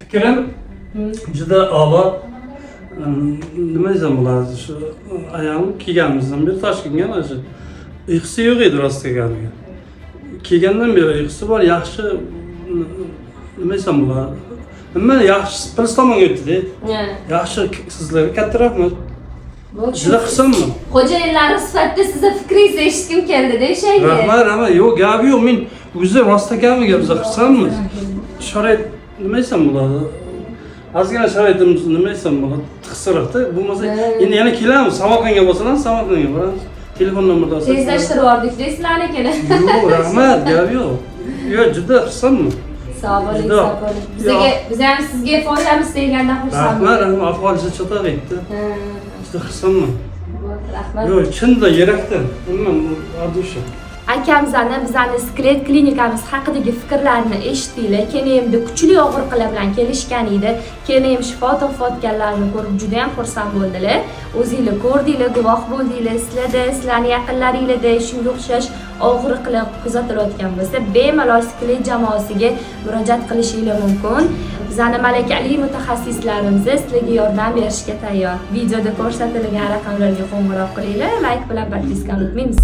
fikrim juda a'lo. Nima desam bo'ladi, shu ayam kelganimizdan beri Toshkentga mana shu uyqusi yo'q edi rost kelganiga. Kelgandan beri uyqusi bor, yaxshi nima desam bo'ladi. Nima yaxshi pris tomonga o'tdi-da. Yaxshi sizlarga katta rahmat. Juda xursandman. Xo'jayinlar sifatida sizni fikringizni eshitgim keldi-da o'shanga. Rahmat, yo'q, gap yo'q. Men o'zim rost ekanmiga biz xursandmiz. Sharoit nima desam bo'ladi? Ozgina sharoitimiz nima desam bo'ladi? Tiqsiroqda. Bo'lmasa endi yana kelamiz. Samarqandga bo'lsalar, Samarqandga boramiz. Telefon nomerda olsangiz. Tezlashtirib yubordik-da sizlarnikini. Yo'q, rahmat, gap yo'q. Yo'q, juda xursandman. Sog' bo'ling, sog' bo'ling. Biz ham sizga foydamiz teganda xursandman. Rahmat, ahvolisi cho'ta ketdi. Juda xursandman. Rahmat. Yo'q, chinda yurakdan. Bilmam, Ardusha. Akamizani bizani skelet klinikamiz haqidagi fikrlarini eshitdinglar. Keyin endi kuchli og'riqlar bilan kelishgan edi. Keyin ham shifo topayotganlarini ko'rib juda ham xursand bo'ldilar. O'zingizlar ko'rdinglar, guvoh bo'ldinglar. Sizlarda, sizlarning yaqinlaringizda shunga o'xshash og'riqlar kuzatilayotgan bo'lsa, bemalol skelet jamoasiga murojaat qilishingiz mumkin. Bizani malakali mutaxassislarimiz sizlarga yordam berishga tayyor. Videoda ko'rsatilgan raqamlarga qo'ng'iroq qilinglar, like bilan podpiskani unutmaymiz.